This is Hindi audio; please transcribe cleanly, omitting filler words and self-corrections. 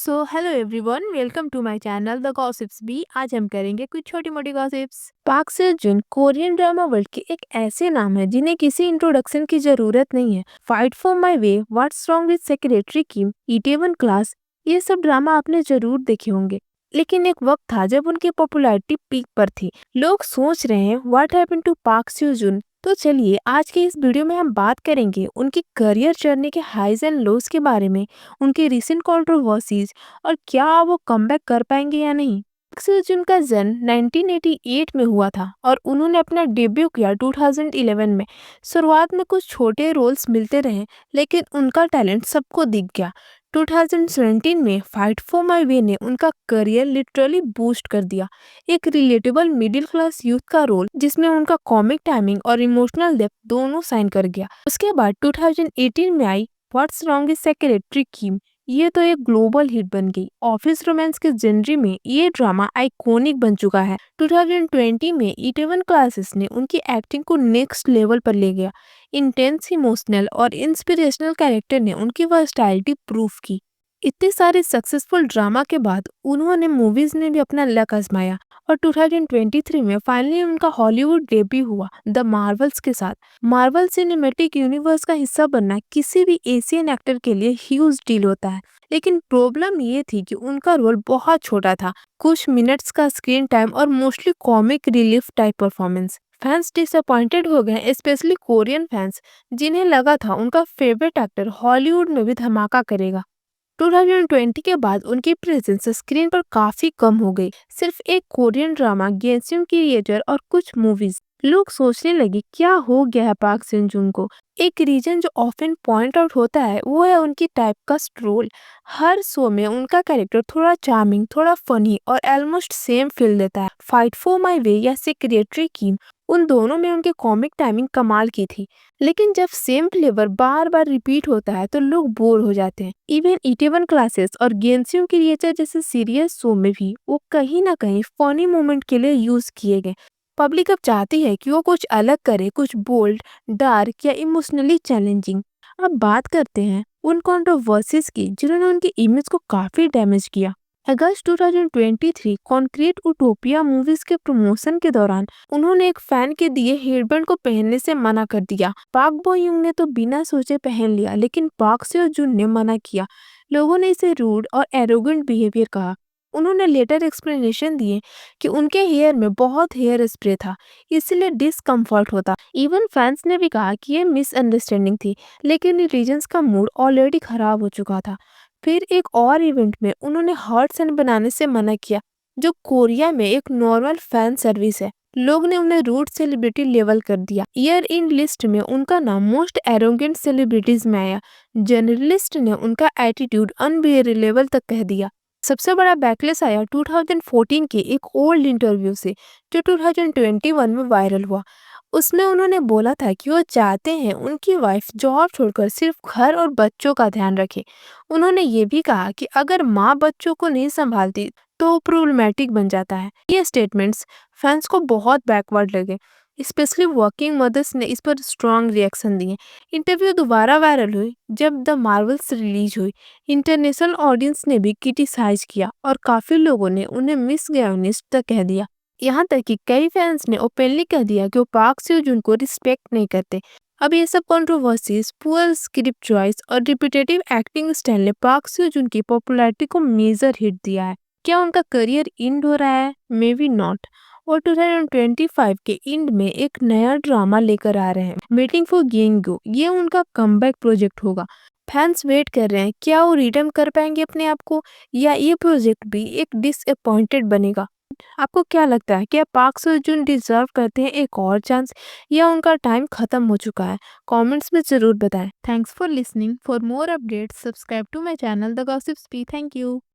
So hello everyone, welcome to my channel the gossips B. आज हम करेंगे कुछ छोटी मोटी गॉसिप्स। पाक से जुन कोरियन ड्रामा वर्ल्ड के एक ऐसे नाम है जिन्हें किसी इंट्रोडक्शन की जरूरत नहीं है। Fight for my way, what's wrong with secretary Kim, Itaewon class, ये सब ड्रामा आपने जरूर देखे होंगे। लेकिन एक वक्त था जब उनकी पॉपुलैरिटी पीक पर थी। लोग सोच रहे हैं व्हाट हैपेंड टू पाक से जुन। तो चलिए आज के इस वीडियो में हम बात करेंगे उनकी करियर जर्नी के हाइज एंड लोज के बारे में, उनके रिसेंट कंट्रोवर्सीज और क्या वो कमबैक कर पाएंगे या नहीं। पाक सो जुन का जन्म 1988 में हुआ था और उन्होंने अपना डेब्यू किया 2011 में। शुरुआत में कुछ छोटे रोल्स मिलते रहे, लेकिन उनका टैलेंट सबको दिख गया। 2017 में फाइट फॉर माय वे ने उनका करियर लिटरली बूस्ट कर दिया। एक रिलेटेबल मिडिल क्लास यूथ का रोल जिसमें उनका कॉमिक टाइमिंग और इमोशनल डेप्थ दोनों साइन कर गया। उसके बाद 2018 में आई what's wrong with secretary Kim. ये तो एक ग्लोबल हिट बन गई। ऑफिस रोमांस के जेनरी में ये ड्रामा आइकॉनिक बन चुका है। 2020 में ईटेवन क्लासेस ने उनकी एक्टिंग को नेक्स्ट लेवल पर ले गया। इंटेंस, इमोशनल और इंस्पिरेशनल कैरेक्टर ने उनकी वर्सटैलिटी प्रूफ की। इतने सारे सक्सेसफुल ड्रामा के बाद उन्होंने मूवीज में भी अपना लक आजमाया और 2023 में फाइनली उनका हॉलीवुड डेब्यू हुआ द मार्वल्स के साथ। मार्वल सिनेमैटिक यूनिवर्स का हिस्सा बनना किसी भी एशियन एक्टर के लिए ह्यूज डील होता है। लेकिन प्रॉब्लम ये थी कि उनका रोल बहुत छोटा था, कुछ मिनट्स का स्क्रीन टाइम और mostly comic relief type performance. Fans disappointed हो गए, स्पेशली कोरियन फैंस, जिन्हें लगा था उनका फेवरेट एक्टर हॉलीवुड में भी धमाका करेगा। 2020 के बाद उनकी प्रेजेंस स्क्रीन पर काफी कम हो गई। सिर्फ एक कोरियन ड्रामा, गेंसियम क्रिएटर और कुछ मूवीज। लोग सोचने लगे क्या हो गया है पाक सिन जुन को। एक रीजन जो ऑफन पॉइंट आउट होता है वो है उनकी टाइपकास्ट रोल। हर शो में उनका कैरेक्टर थोड़ा चार्मिंग, थोड़ा फनी और ऑलमोस्ट सेम फील देता है। फाइट फॉर माय वे या सेक्रेटरी किम, उन दोनों में उनके कॉमिक टाइमिंग कमाल की थी। लेकिन जब सेम फ्लेवर बार बार रिपीट होता है तो लोग बोर हो जाते हैं। इवन ईटेवन क्लासेस और गेंसियों क्रिएचर जैसे सीरियस शो में भी वो कहीं ना कहीं फनी मोमेंट के लिए यूज किए गए। पब्लिक अब चाहती है कि वो कुछ अलग करे, कुछ बोल्ड, डार्क या इमोशनली चैलेंजिंग। अब बात करते हैं उन कंट्रोवर्सीज की जिन्होंने उनकी इमेज को काफी डैमेज किया। अगस्त 2023 कॉन्क्रीट उटोपिया मूवीज के प्रमोशन के दौरान उन्होंने एक फैन के दिए हेडबैंड को पहनने से मना कर दिया। पाक बो युंग ने तो बिना सोचे पहन लिया, लेकिन पाक सेओ जुन ने मना किया। लोगों ने इसे रूड और एरोगेंट बिहेवियर कहा। उन्होंने लेटर एक्सप्लेनेशन दिए कि उनके हेयर में बहुत हेयर स्प्रे था, इसलिए डिस्कम्फर्ट होता। इवन फैंस ने भी कहा कि ये मिसअंडरस्टैंडिंग थी, लेकिन रीजन्स का मूड ऑलरेडी खराब हो चुका था। फिर एक और इवेंट में उन्होंने हॉट सैंड बनाने से मना किया, जो कोरिया में एक नॉर्मल फैन सर्विस है। लोग ने उन्हें रूड सेलिब्रिटी लेवल कर दिया। ईयर इन लिस्ट में उनका नाम मोस्ट एरोगेंट सेलिब्रिटीज में आया। जर्नलिस्ट ने उनका एटीट्यूड अनबिलीवेबल तक कह दिया। सबसे बड़ा बैकलेस आया 2014 के एक ओल्ड इंटरव्यू से, जो 2021 में वायरल हुआ। उसमें उन्होंने बोला था कि वो चाहते हैं उनकी वाइफ जॉब छोड़कर सिर्फ घर और बच्चों का ध्यान रखे। उन्होंने ये भी कहा कि अगर माँ बच्चों को नहीं संभालती तो प्रॉब्लमैटिक बन जाता है। ये स्टेटमेंट्स फैंस को बहुत बैकवर्ड लगे, स्पेशली वर्किंग मदर्स ने इस पर स्ट्रॉन्ग रिएक्शन दिए। इंटरव्यू दोबारा वायरल हुई जब द मार्वल्स रिलीज हुई। इंटरनेशनल ऑडियंस ने भी क्रिटिसाइज किया और काफी लोगों ने उन्हें मिसगाइनिस्ट तक कह दिया। यहाँ तक कि कई फैंस ने ओपनली कह दिया कि वो पाक से जुन को रिस्पेक्ट नहीं करते। अब ये सब कंट्रोवर्सीज, पुअर स्क्रिप्ट चॉइस और रिपीटेटिव एक्टिंग स्टाइल ने पाक से जुन की पॉपुलैरिटी को मेजर हिट दिया है। क्या उनका करियर एंड हो रहा है? May be not. और 2025 के एंड में एक नया ड्रामा लेकर आ रहे हैं, वेटिंग फॉर गेंगो। ये उनका कमबैक प्रोजेक्ट होगा। फैंस वेट कर रहे हैं क्या वो रिडीम कर पाएंगे अपने आप को, या ये प्रोजेक्ट भी एक डिसअपॉइंटेड बनेगा। आपको क्या लगता है, क्या पाक सो जुन डिजर्व करते हैं एक और चांस, या उनका टाइम खत्म हो चुका है? कमेंट्स में जरूर बताएं। Thanks for listening. For more updates subscribe to my channel the gossips B. Thank you.